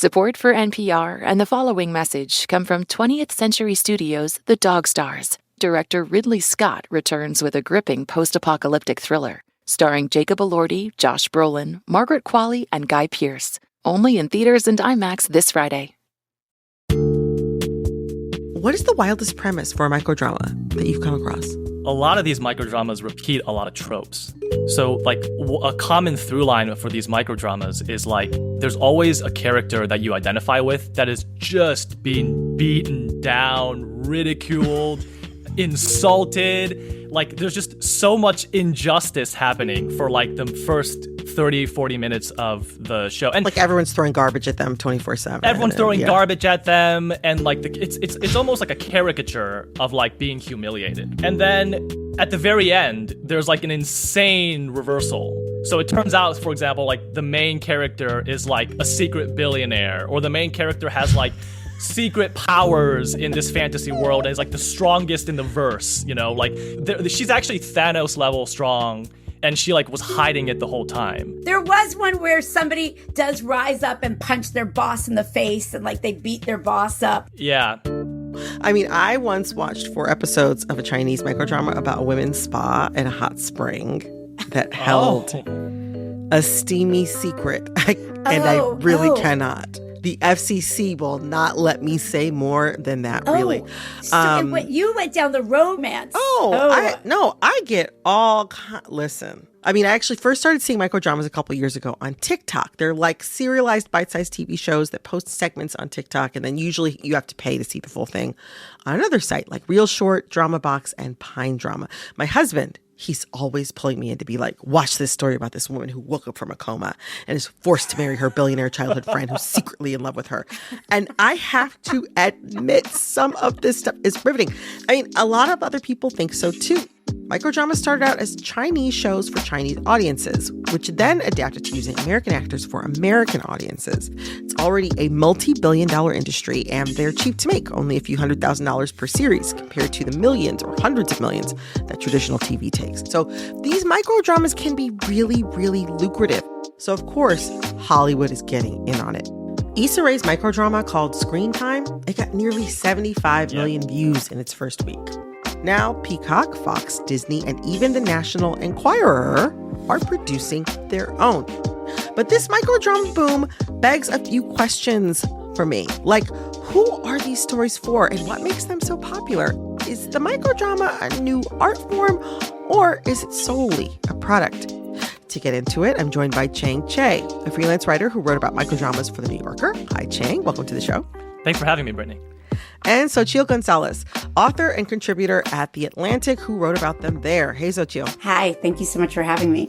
Support for NPR and the following message come from 20th Century Studios' The Dog Stars. Director Ridley Scott returns with a gripping post-apocalyptic thriller, starring Jacob Elordi, Josh Brolin, Margaret Qualley, and Guy Pearce. Only in theaters and IMAX this Friday. What is the wildest premise for a microdrama that you've come across? A lot of these microdramas repeat a lot of tropes. So, like, a common through line for these microdramas is, like, there's always a character that you identify with that is just being beaten down, ridiculed, insulted. Like, there's just so much injustice happening for, like, the first 30, 40 minutes of the show. And like, everyone's throwing garbage at them 24/7. Everyone's throwing garbage at them, and, like, it's almost like a caricature of, like, being humiliated. And then at the very end, there's, like, an insane reversal. So it turns out, for example, like, the main character is, like, a secret billionaire, or the main character has, like, secret powers in this fantasy world and is, like, the strongest in the verse, you know? Like, she's actually Thanos level strong, and she, like, was hiding it the whole time. There was one where somebody does rise up and punch their boss in the face, and, like, they beat their boss up. Yeah. I mean, I once watched 4 episodes of a Chinese microdrama about a women's spa and a hot spring that held a steamy secret. I really cannot. The FCC will not let me say more than that, really. So you went down the romance. I get all... Listen, I mean, I actually first started seeing microdramas a couple years ago on TikTok. They're like serialized bite-sized TV shows that post segments on TikTok, and then usually you have to pay to see the full thing on another site like Real Short, Drama Box, and Pine Drama. My husband, he's always pulling me in to be like, watch this story about this woman who woke up from a coma and is forced to marry her billionaire childhood friend who's secretly in love with her. And I have to admit, some of this stuff is riveting. I mean, a lot of other people think so too. Microdramas started out as Chinese shows for Chinese audiences, which then adapted to using American actors for American audiences. It's already a multi-billion-dollar industry, and they're cheap to make, only a few $100,000 per series compared to the millions or hundreds of millions that traditional TV takes. So these microdramas can be really, really lucrative. So of course, Hollywood is getting in on it. Issa Rae's microdrama called Screen Time, it got nearly 75 million views in its first week. Now, Peacock, Fox, Disney, and even the National Enquirer are producing their own. But this microdrama boom begs a few questions for me. Like, who are these stories for and what makes them so popular? Is the microdrama a new art form, or is it solely a product? To get into it, I'm joined by Chang Che, a freelance writer who wrote about microdramas for The New Yorker. Hi, Chang. Welcome to the show. Thanks for having me, Brittany. And Xochitl Gonzalez, author and contributor at The Atlantic, who wrote about them there. Hey, Xochitl. Hi, thank you so much for having me.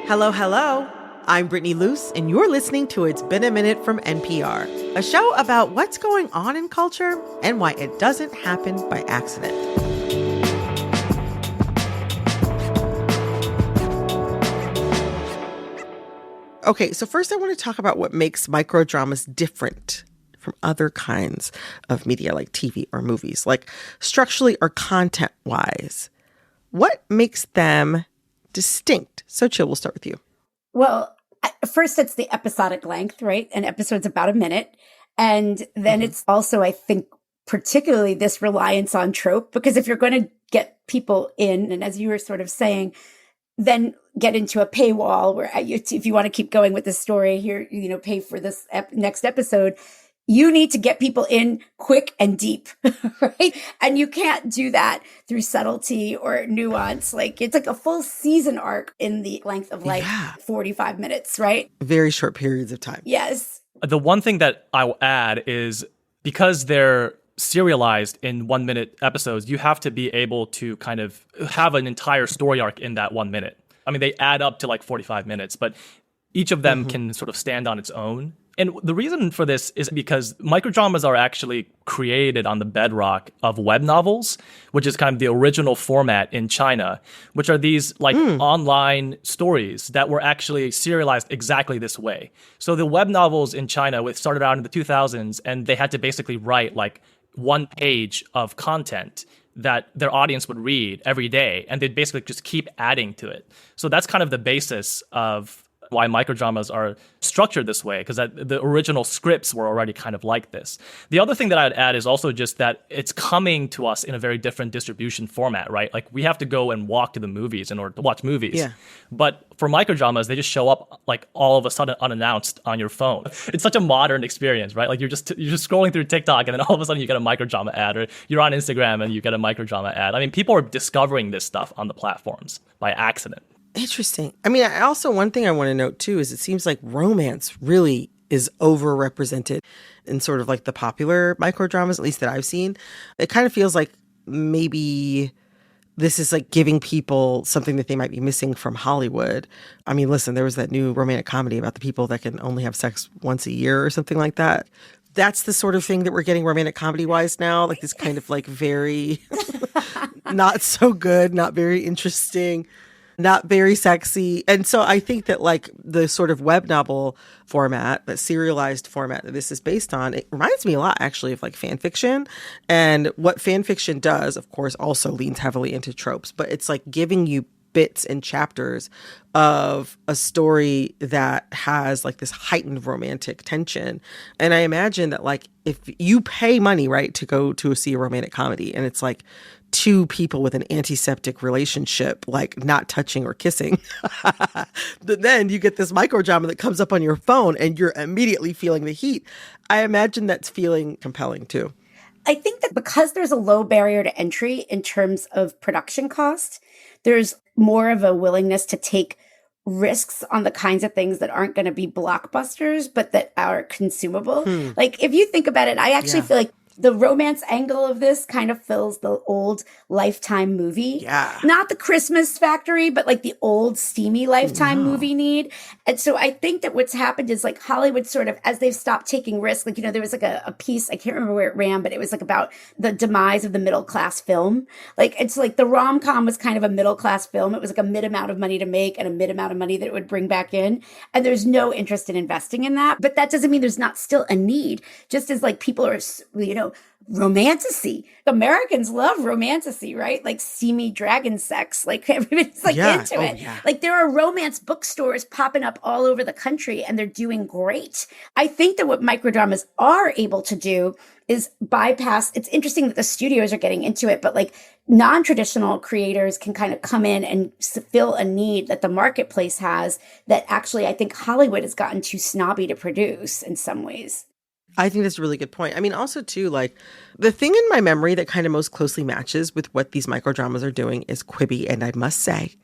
Hello, hello. I'm Brittany Luce, and you're listening to It's Been a Minute from NPR, a show about what's going on in culture and why it doesn't happen by accident. Okay, so first I want to talk about what makes microdramas different from other kinds of media like TV or movies, like structurally or content-wise. What makes them distinct? Xochitl, we'll start with you. Well, first it's the episodic length, right? An episode's about a minute. And then it's also, I think, particularly this reliance on trope, because if you're going to get people in, and as you were sort of saying, then get into a paywall where if you want to keep going with the story here, pay for this next episode, you need to get people in quick and deep, right? And you can't do that through subtlety or nuance. Like, it's like a full season arc in the length of 45 minutes, right? Very short periods of time. Yes. The one thing that I will add is because they're serialized in 1 minute episodes, you have to be able to kind of have an entire story arc in that 1 minute. I mean, they add up to like 45 minutes, but each of them can sort of stand on its own. And the reason for this is because microdramas are actually created on the bedrock of web novels, which is kind of the original format in China, which are these like online stories that were actually serialized exactly this way. So the web novels in China started out in the 2000s, and they had to basically write like 1 page of content that their audience would read every day, and they'd basically just keep adding to it. So that's kind of the basis of why microdramas are structured this way, because the original scripts were already kind of like this. The other thing that I'd add is also just that it's coming to us in a very different distribution format, right? Like we have to go and walk to the movies in order to watch movies. Yeah. But for microdramas, they just show up like all of a sudden unannounced on your phone. It's such a modern experience, right? Like you're just scrolling through TikTok and then all of a sudden you get a microdrama ad, or you're on Instagram and you get a microdrama ad. I mean, people are discovering this stuff on the platforms by accident. Interesting. I mean, one thing I want to note too is it seems like romance really is overrepresented in sort of like the popular microdramas, at least that I've seen. It kind of feels like maybe this is like giving people something that they might be missing from Hollywood. I mean, listen, there was that new romantic comedy about the people that can only have sex once a year or something like that. That's the sort of thing that we're getting romantic comedy wise now, like this kind of like very not so good, not very interesting, not very sexy. And so I think that like the sort of web novel format, the serialized format that this is based on, it reminds me a lot actually of like fan fiction. And what fan fiction does, of course, also leans heavily into tropes, but it's like giving you bits and chapters of a story that has like this heightened romantic tension. And I imagine that like if you pay money, right, to go to see a romantic comedy and it's like two people with an antiseptic relationship, like not touching or kissing, then you get this microdrama that comes up on your phone and you're immediately feeling the heat. I imagine that's feeling compelling too. I think that because there's a low barrier to entry in terms of production cost, there's more of a willingness to take risks on the kinds of things that aren't going to be blockbusters, but that are consumable. Like if you think about it, I actually feel like the romance angle of this kind of fills the old Lifetime movie. Yeah. Not the Christmas Factory, but like the old steamy Lifetime movie need. And so I think that what's happened is like Hollywood sort of, as they've stopped taking risks, like, you know, there was like a piece, I can't remember where it ran, but it was like about the demise of the middle class film. Like, it's like the rom-com was kind of a middle class film. It was like a mid amount of money to make and a mid amount of money that it would bring back in. And there's no interest in investing in that. But that doesn't mean there's not still a need. Just as like people are, you know, romantasy. Americans love romantasy, right? Like steamy dragon sex. Like everybody's like into it. Yeah. Like there are romance bookstores popping up all over the country and they're doing great. I think that what microdramas are able to do is bypass. It's interesting that the studios are getting into it, but like non-traditional creators can kind of come in and fill a need that the marketplace has that actually I think Hollywood has gotten too snobby to produce in some ways. I think that's a really good point. I mean, also too, like the thing in my memory that kind of most closely matches with what these microdramas are doing is Quibi. And I must say,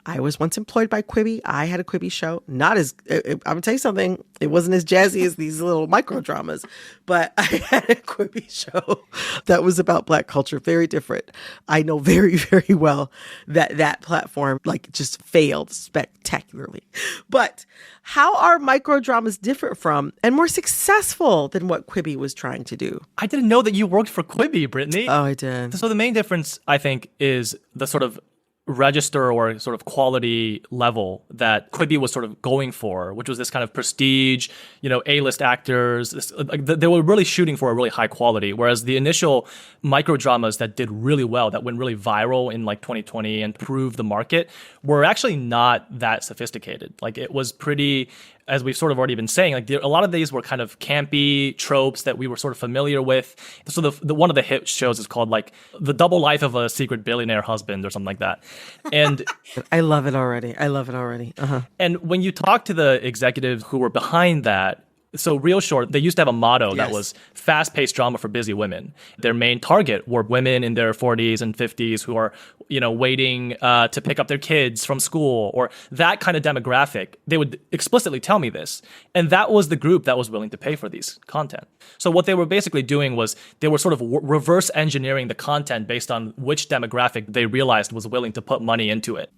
I was once employed by Quibi. I had a Quibi show. Not as, I'm going to tell you something, it wasn't as jazzy as these little microdramas, but I had a Quibi show that was about Black culture. Very different. I know very, very well that that platform like just failed spectacularly. But how are microdramas different from and more successful than what Quibi was trying to do? I didn't know that you worked for Quibi, Brittany. Oh, I did. So the main difference, I think, is the sort of register or sort of quality level that Quibi was sort of going for, which was this kind of prestige, you know, A-list actors. They were really shooting for a really high quality, whereas the initial microdramas that did really well, that went really viral in like 2020 and proved the market, were actually not that sophisticated. Like it was pretty, as we've sort of already been saying, like a lot of these were kind of campy tropes that we were sort of familiar with. So the one of the hit shows is called like The Double Life of a Secret Billionaire Husband or something like that. And I love it already. Uh-huh. And when you talk to the executives who were behind that, so Real Short, they used to have a motto that was fast-paced drama for busy women. Their main target were women in their 40s and 50s who are, you know, waiting to pick up their kids from school or that kind of demographic. They would explicitly tell me this. And that was the group that was willing to pay for these content. So what they were basically doing was they were sort of reverse engineering the content based on which demographic they realized was willing to put money into it.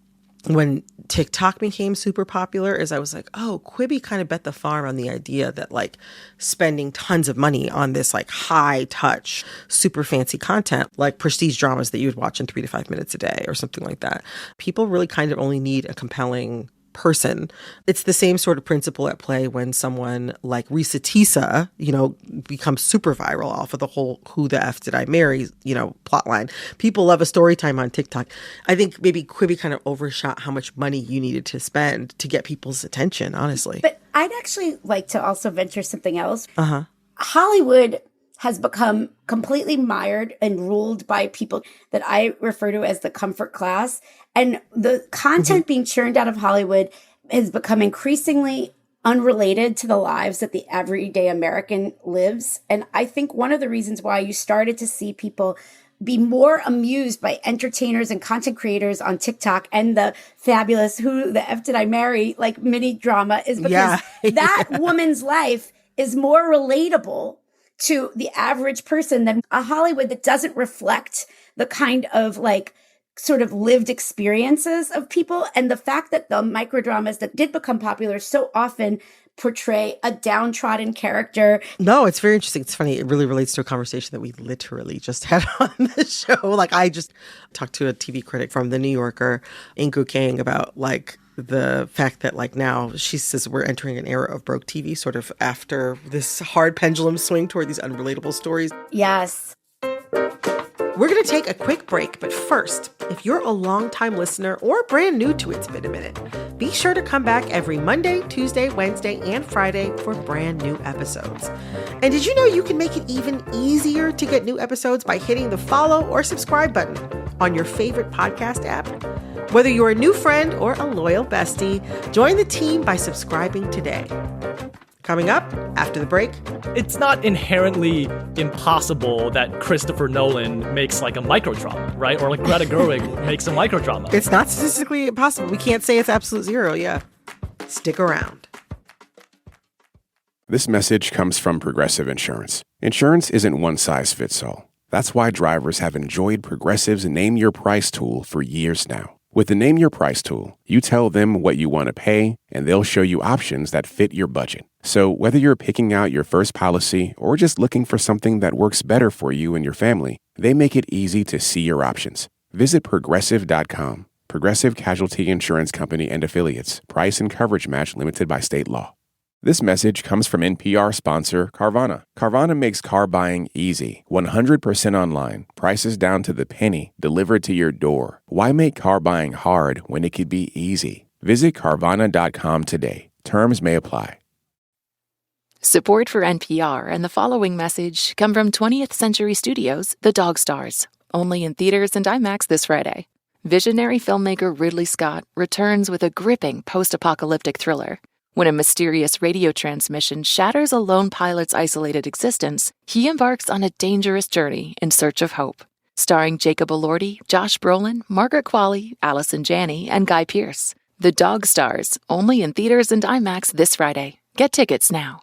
When TikTok became super popular, is I was like, oh, Quibi kind of bet the farm on the idea that like spending tons of money on this like high touch, super fancy content, like prestige dramas that you would watch in 3 to 5 minutes a day or something like that. People really kind of only need a compelling person. It's the same sort of principle at play when someone like Risa Tisa, becomes super viral off of the whole "who the F did I marry," plot line. People love a story time on TikTok. I think maybe Quibi kind of overshot how much money you needed to spend to get people's attention, honestly. But I'd actually like to also venture something else. Hollywood has become completely mired and ruled by people that I refer to as the comfort class. And the content being churned out of Hollywood has become increasingly unrelated to the lives that the everyday American lives. And I think one of the reasons why you started to see people be more amused by entertainers and content creators on TikTok and the fabulous "who the F did I marry" like mini drama is because that woman's life is more relatable to the average person than a Hollywood that doesn't reflect the kind of like sort of lived experiences of people. And the fact that the microdramas that did become popular so often portray a downtrodden character. No, it's very interesting. It's funny. It really relates to a conversation that we literally just had on the show. Like, I just talked to a TV critic from The New Yorker, Inku Kang, about like the fact that like now she says we're entering an era of broke TV, sort of after this hard pendulum swing toward these unrelatable stories. Yes. We're going to take a quick break, but first, if you're a longtime listener or brand new to It's Been a Minute, be sure to come back every Monday, Tuesday, Wednesday, and Friday for brand new episodes. And did you know you can make it even easier to get new episodes by hitting the follow or subscribe button on your favorite podcast app? Whether you're a new friend or a loyal bestie, join the team by subscribing today. Coming up after the break. It's not inherently impossible that Christopher Nolan makes like a microdrama, right? Or like Greta Gerwig makes a microdrama. It's not statistically impossible. We can't say it's absolute zero, yeah. Stick around. This message comes from Progressive Insurance. Insurance isn't one size fits all. That's why drivers have enjoyed Progressive's Name Your Price tool for years now. With the Name Your Price tool, you tell them what you want to pay, and they'll show you options that fit your budget. So whether you're picking out your first policy or just looking for something that works better for you and your family, they make it easy to see your options. Visit Progressive.com. Progressive Casualty Insurance Company and Affiliates. Price and coverage match limited by state law. This message comes from NPR sponsor Carvana. Carvana makes car buying easy. 100% online. Prices down to the penny. Delivered to your door. Why make car buying hard when it could be easy? Visit Carvana.com today. Terms may apply. Support for NPR and the following message come from 20th Century Studios' The Dog Stars, only in theaters and IMAX this Friday. Visionary filmmaker Ridley Scott returns with a gripping post-apocalyptic thriller. When a mysterious radio transmission shatters a lone pilot's isolated existence, he embarks on a dangerous journey in search of hope. Starring Jacob Elordi, Josh Brolin, Margaret Qualley, Allison Janney, and Guy Pearce. The Dog Stars, only in theaters and IMAX this Friday. Get tickets now.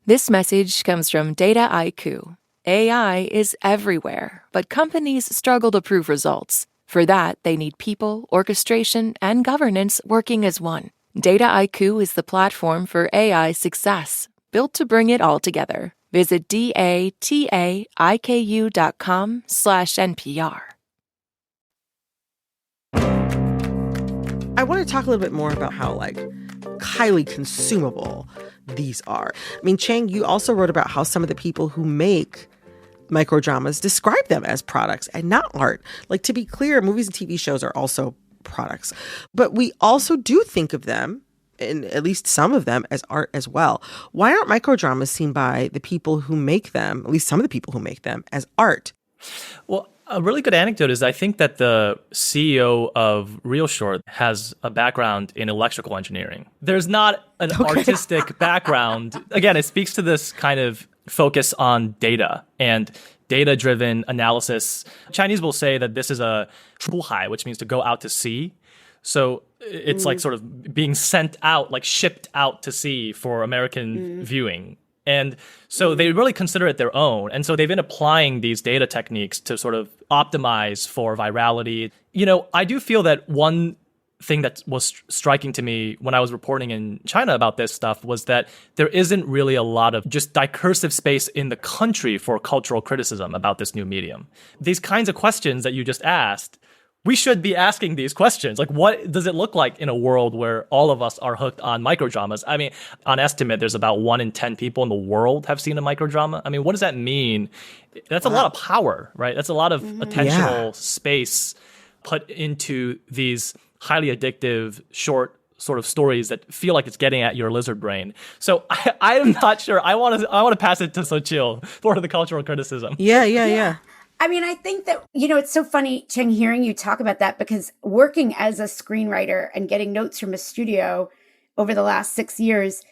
This message comes from Data IQ. AI is everywhere, but companies struggle to prove results. For that, they need people, orchestration, and governance working as one. Data IQ is the platform for AI success, built to bring it all together. Visit dataiku.com/NPR. I want to talk a little bit more about how highly consumable these are. I mean, Chang, you also wrote about how some of the people who make microdramas describe them as products and not art. Like, to be clear, movies and TV shows are also products, but we also do think of them, and at least some of them, as art as well. Why aren't microdramas seen by the people who make them, at least some of the people who make them, as art? Well, a really good anecdote is I think that the CEO of Real Short has a background in electrical engineering. There's not an artistic background. Again, it speaks to this kind of focus on data and data-driven analysis. Chinese will say that this is a 出海, which means to go out to sea. So it's like sort of being sent out, like shipped out to sea for American viewing. And so they really consider it their own. And so they've been applying these data techniques to sort of optimize for virality. You know, I do feel that one thing that was striking to me when I was reporting in China about this stuff was that there isn't really a lot of just discursive space in the country for cultural criticism about this new medium. These kinds of questions that you just asked we should be asking these questions. Like, what does it look like in a world where all of us are hooked on microdramas? I mean, on estimate, there's about 1 in 10 people in the world have seen a microdrama. I mean, what does that mean? That's a lot of power, right? That's a lot of attentional space put into these highly addictive, short sort of stories that feel like it's getting at your lizard brain. So I am not sure. I want to pass it to Sochil for the cultural criticism. Yeah. I mean, I think that, it's so funny, Cheng, hearing you talk about that, because working as a screenwriter and getting notes from a studio over the last 6 years,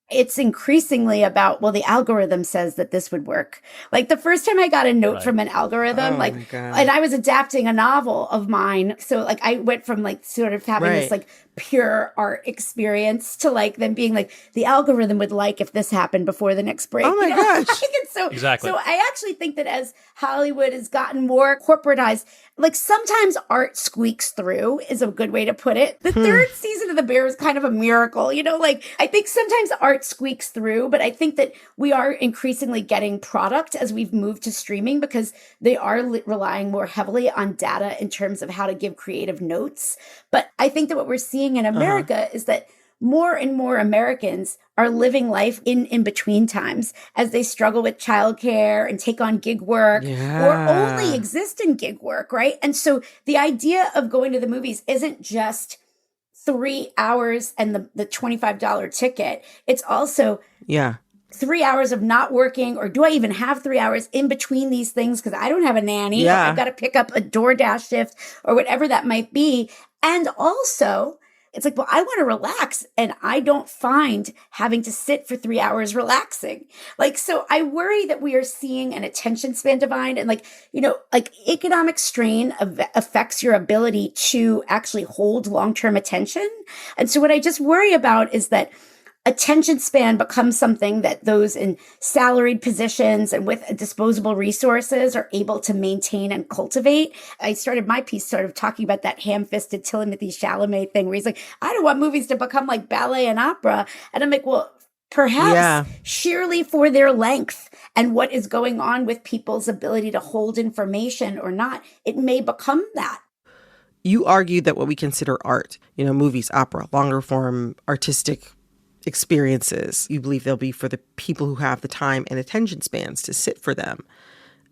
it's increasingly about, well, the algorithm says that this would work. Like the first time I got a note from an algorithm, and I was adapting a novel of mine. So like I went from like sort of having this like pure art experience to like them being like, the algorithm would like if this happened before the next break. Oh my gosh. Exactly. So I actually think that as Hollywood has gotten more corporatized, like sometimes art squeaks through is a good way to put it. The third season of The Bear is kind of a miracle, like I think sometimes art squeaks through, but I think that we are increasingly getting product as we've moved to streaming because they are relying more heavily on data in terms of how to give creative notes. But I think that what we're seeing in America is that more and more Americans are living life in between times as they struggle with childcare and take on gig work or only exist in gig work, right? And so the idea of going to the movies isn't just 3 hours and the $25 ticket. It's also 3 hours of not working, or do I even have 3 hours in between these things because I don't have a nanny? Yeah. I've got to pick up a DoorDash shift or whatever that might be. And also, it's like, well, I want to relax and I don't find having to sit for 3 hours relaxing. Like, so I worry that we are seeing an attention span divide and like economic strain affects your ability to actually hold long-term attention. And so what I just worry about is that attention span becomes something that those in salaried positions and with disposable resources are able to maintain and cultivate. I started my piece sort of talking about that ham-fisted Timothée Chalamet thing where he's like, I don't want movies to become like ballet and opera. And I'm like, well, perhaps sheerly for their length and what is going on with people's ability to hold information or not, it may become that. You argued that what we consider art, movies, opera, longer form, artistic experiences, you believe they'll be for the people who have the time and attention spans to sit for them.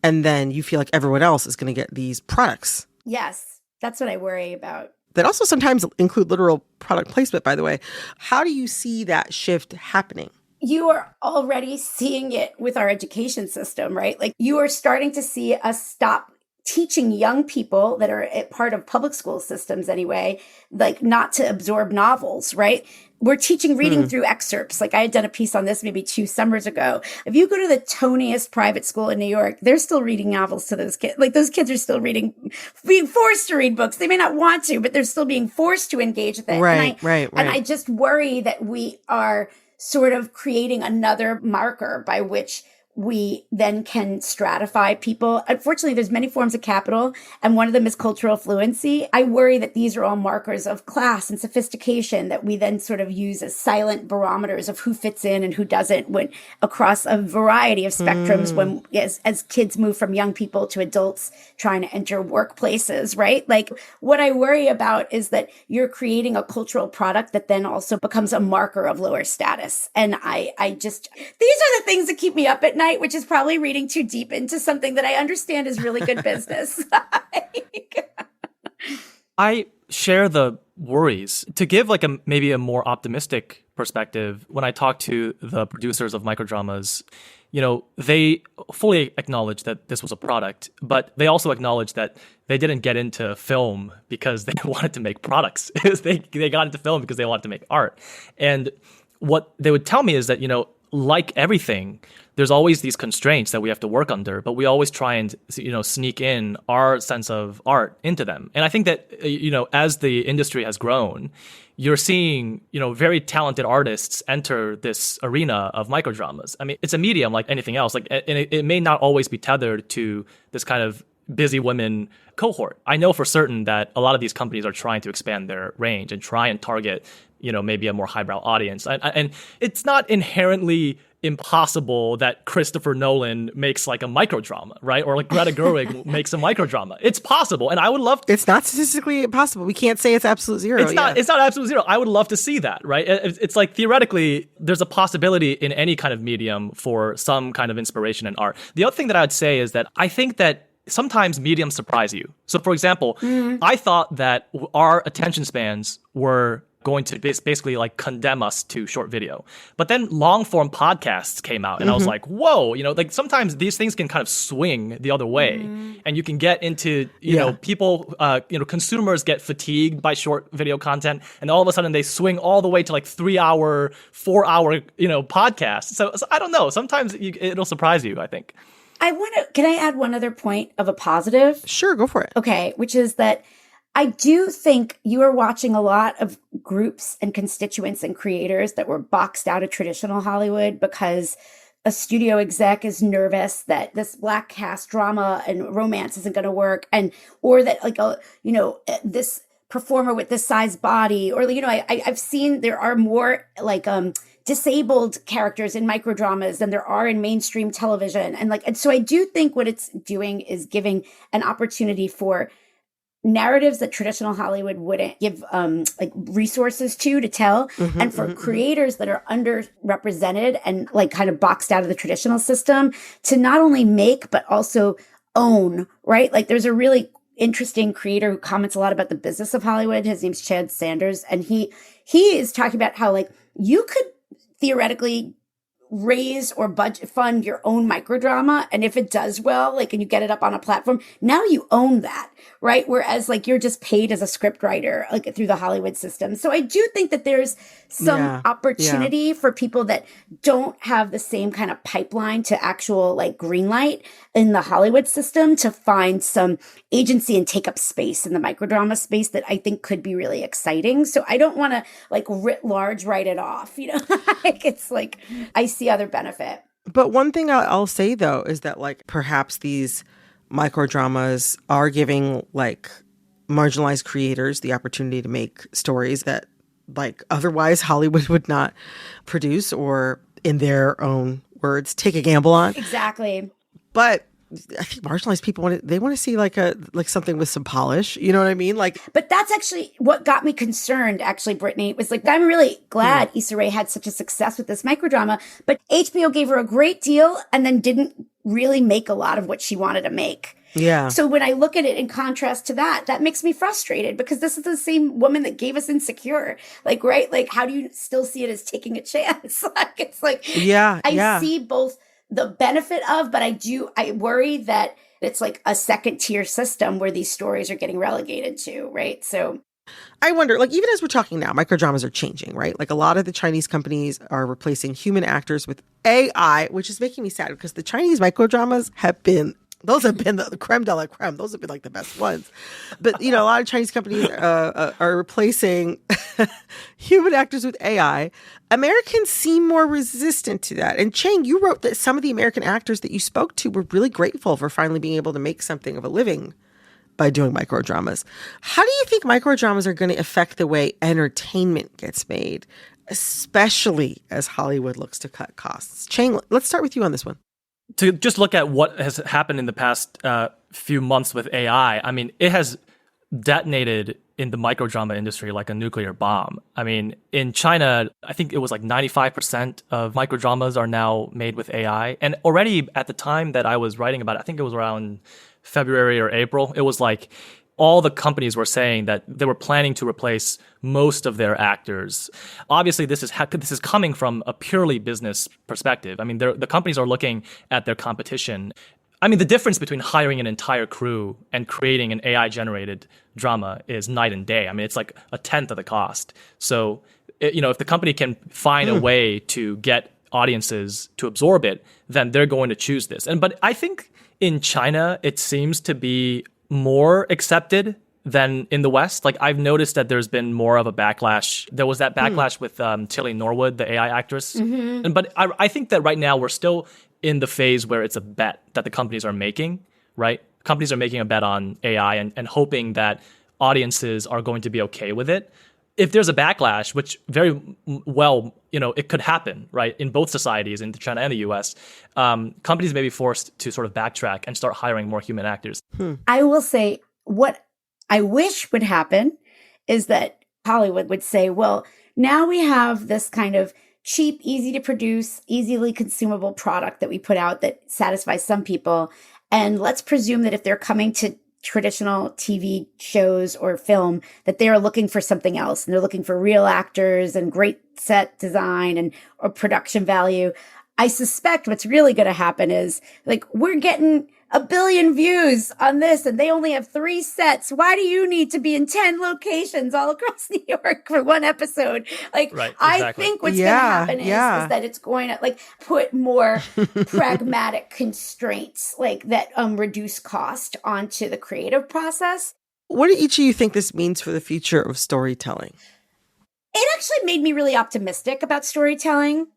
And then you feel like everyone else is going to get these products. Yes, that's what I worry about. That also sometimes include literal product placement, by the way. How do you see that shift happening? You are already seeing it with our education system, right? Like you are starting to see us stop teaching young people that are part of public school systems anyway, like not to absorb novels, right? We're teaching reading through excerpts. Like I had done a piece on this maybe 2 summers ago. If you go to the toniest private school in New York, they're still reading novels to those kids. Like those kids are still being forced to read books. They may not want to, but they're still being forced to engage with it. Right. And I just worry that we are sort of creating another marker by which we then can stratify people. Unfortunately, there's many forms of capital, and one of them is cultural fluency. I worry that these are all markers of class and sophistication that we then sort of use as silent barometers of who fits in and who doesn't when across a variety of spectrums when as kids move from young people to adults trying to enter workplaces, right? Like what I worry about is that you're creating a cultural product that then also becomes a marker of lower status. And I just, these are the things that keep me up at night, which is probably reading too deep into something that I understand is really good business. I share the worries. To give like maybe a more optimistic perspective, when I talk to the producers of microdramas, they fully acknowledge that this was a product, but they also acknowledge that they didn't get into film because they wanted to make products. they got into film because they wanted to make art. And what they would tell me is that, like everything, there's always these constraints that we have to work under, but we always try and, sneak in our sense of art into them. And I think that, as the industry has grown, you're seeing, very talented artists enter this arena of microdramas. I mean, it's a medium like anything else. Like, and it may not always be tethered to this kind of busy women cohort. I know for certain that a lot of these companies are trying to expand their range and try and target maybe a more highbrow audience. And it's not inherently impossible that Christopher Nolan makes like a microdrama, right? Or like Greta Gerwig makes a microdrama. It's possible. And I would love to. It's not statistically impossible. We can't say it's absolute zero. It's not absolute zero. I would love to see that, right? It's like theoretically, there's a possibility in any kind of medium for some kind of inspiration in art. The other thing that I would say is that I think that sometimes mediums surprise you. So for example, I thought that our attention spans were going to basically like condemn us to short video. But then long form podcasts came out and I was like, whoa, like sometimes these things can kind of swing the other way and you can get into, people, consumers get fatigued by short video content and all of a sudden they swing all the way to like 3 hour, 4 hour, podcasts. So I don't know. Sometimes it'll surprise you, I think. Can I add one other point of a positive? Sure, go for it. Okay, which is that I do think you are watching a lot of groups and constituents and creators that were boxed out of traditional Hollywood because a studio exec is nervous that this Black cast drama and romance isn't going to work, or that this performer with this size body, or I've seen there are more disabled characters in microdramas than there are in mainstream television, and so I do think what it's doing is giving an opportunity for narratives that traditional Hollywood wouldn't give resources to tell, and for creators that are underrepresented and kind of boxed out of the traditional system to not only make but also own, right? Like there's a really interesting creator who comments a lot about the business of Hollywood. His name's Chad Sanders, and he is talking about how you could theoretically raise or budget fund your own microdrama, and if it does well, and you get it up on a platform, now you own that, right? Whereas you're just paid as a script writer through the Hollywood system. So I do think that there's some opportunity for people that don't have the same kind of pipeline to actual green light in the Hollywood system to find some agency and take up space in the microdrama space that I think could be really exciting. So I don't want to writ large write it off, it's I see other benefit. But one thing I'll say though is that perhaps these microdramas are giving marginalized creators the opportunity to make stories that otherwise Hollywood would not produce, or in their own words, take a gamble on. Exactly. But I think marginalized people want to see something with some polish. You know what I mean? But that's actually what got me concerned. Actually, Brittany, was I'm really glad Issa Rae had such a success with this microdrama, but HBO gave her a great deal and then didn't really make a lot of what she wanted to make. Yeah. So when I look at it in contrast to that makes me frustrated because this is the same woman that gave us Insecure. Right? How do you still see it as taking a chance? I see both the benefit of, but I worry that it's a second tier system where these stories are getting relegated to, right? So I wonder, even as we're talking now, microdramas are changing, right? A lot of the Chinese companies are replacing human actors with AI, which is making me sad because the Chinese microdramas have been the creme de la creme. Those have been the best ones. But, a lot of Chinese companies are replacing human actors with AI. Americans seem more resistant to that. And Chang, you wrote that some of the American actors that you spoke to were really grateful for finally being able to make something of a living by doing microdramas. How do you think microdramas are going to affect the way entertainment gets made, especially as Hollywood looks to cut costs? Chang, let's start with you on this one. To just look at what has happened in the past few months with AI, I mean, it has detonated in the microdrama industry like a nuclear bomb. I mean, in China, I think it was 95% of microdramas are now made with AI. And already at the time that I was writing about it, I think it was around February or April, it was all the companies were saying that they were planning to replace most of their actors. Obviously, this is coming from a purely business perspective. I mean, the companies are looking at their competition. I mean, the difference between hiring an entire crew and creating an AI-generated drama is night and day. I mean, it's a tenth of the cost. So, if the company can find a way to get audiences to absorb it, then they're going to choose this. But I think in China, it seems to be more accepted than in the West. I've noticed that there's been more of a backlash. There was that backlash with Tilly Norwood, the AI actress. But I think that right now we're still in the phase where it's a bet that the companies are making, right? Companies are making a bet on AI and hoping that audiences are going to be okay with it. if there's a backlash, which very well, it could happen, right, in both societies, in China and the US, companies may be forced to sort of backtrack and start hiring more human actors. I will say what I wish would happen is that Hollywood would say, well, now we have this kind of cheap, easy to produce, easily consumable product that we put out that satisfies some people. And let's presume that if they're coming to traditional TV shows or film, that they are looking for something else. And they're looking for real actors and great set design or production value. I suspect what's really going to happen is like, we're getting 1 billion views on this and they only have 3 sets. Why do you need to be in 10 locations all across New York for one episode? Like, right, exactly. I think what's going to happen is that it's going to like put more pragmatic constraints like that reduce cost onto the creative process. What do each of you think this means for the future of storytelling? It actually made me really optimistic about storytelling.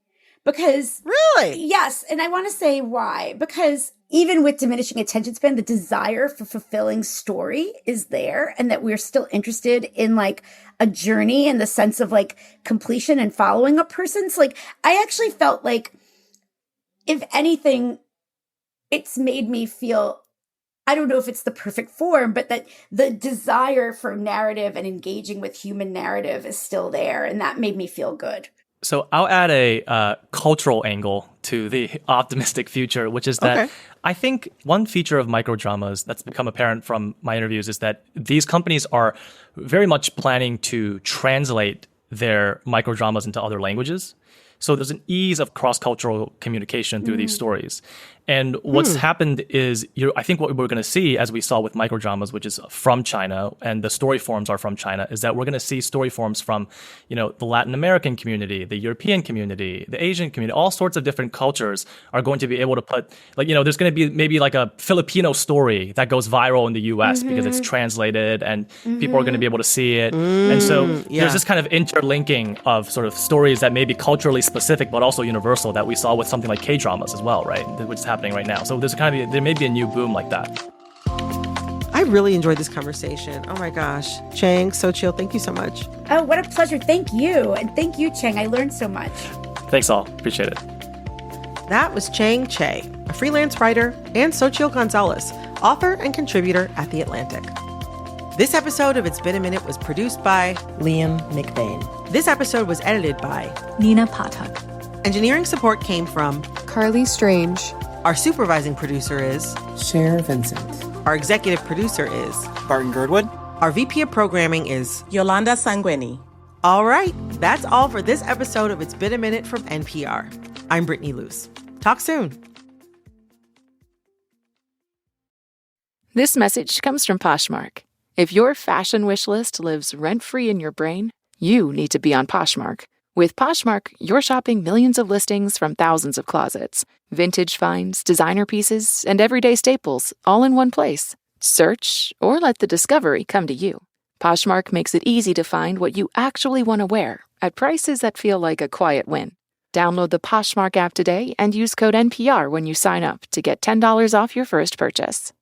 Because really? Yes. And I want to say why. Because even with diminishing attention span, the desire for fulfilling story is there, and that we're still interested in like a journey in the sense of like completion and following a person. So like, I actually felt like, if anything, it's made me feel, I don't know if it's the perfect form, but that the desire for narrative and engaging with human narrative is still there. And that made me feel good. So I'll add a cultural angle to the optimistic future, which is that I think one feature of microdramas that's become apparent from my interviews is that these companies are very much planning to translate their microdramas into other languages. So there's an ease of cross-cultural communication through these stories. And what's happened is, I think what we're going to see, as we saw with microdramas, which is from China, and the story forms are from China, is that we're going to see story forms from, the Latin American community, the European community, the Asian community, all sorts of different cultures are going to be able to put, there's going to be maybe like a Filipino story that goes viral in the US because it's translated and people are going to be able to see it. And so there's this kind of interlinking of sort of stories that may be culturally specific, but also universal, that we saw with something like K-dramas as well, right? Which is happening right now. So there may be a new boom like that. I really enjoyed this conversation. Oh my gosh. Chang, Sochil, thank you so much. Oh, what a pleasure. Thank you. And thank you, Chang. I learned so much. Thanks all. Appreciate it. That was Chang Che, a freelance writer, and Sochil Gonzalez, author and contributor at The Atlantic. This episode of It's Been a Minute was produced by Liam McBain. This episode was edited by Nina Patak. Engineering support came from Carly Strange. Our supervising producer is Cher Vincent. Our executive producer is Barton Girdwood. Our VP of programming is Yolanda Sanguini. All right, that's all for this episode of It's Been a Minute from NPR. I'm Brittany Luce. Talk soon. This message comes from Poshmark. If your fashion wish list lives rent-free in your brain, you need to be on Poshmark. With Poshmark, you're shopping millions of listings from thousands of closets, vintage finds, designer pieces, and everyday staples, all in one place. Search or let the discovery come to you. Poshmark makes it easy to find what you actually want to wear at prices that feel like a quiet win. Download the Poshmark app today and use code NPR when you sign up to get $10 off your first purchase.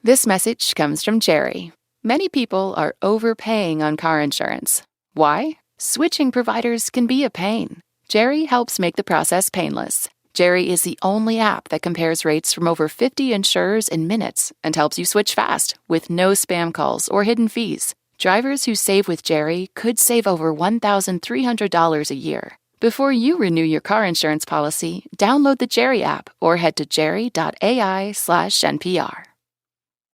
This message comes from Jerry. Many people are overpaying on car insurance. Why? Switching providers can be a pain. Jerry helps make the process painless. Jerry is the only app that compares rates from over 50 insurers in minutes and helps you switch fast with no spam calls or hidden fees. Drivers who save with Jerry could save over $1,300 a year. Before you renew your car insurance policy, download the Jerry app or head to jerry.ai/NPR.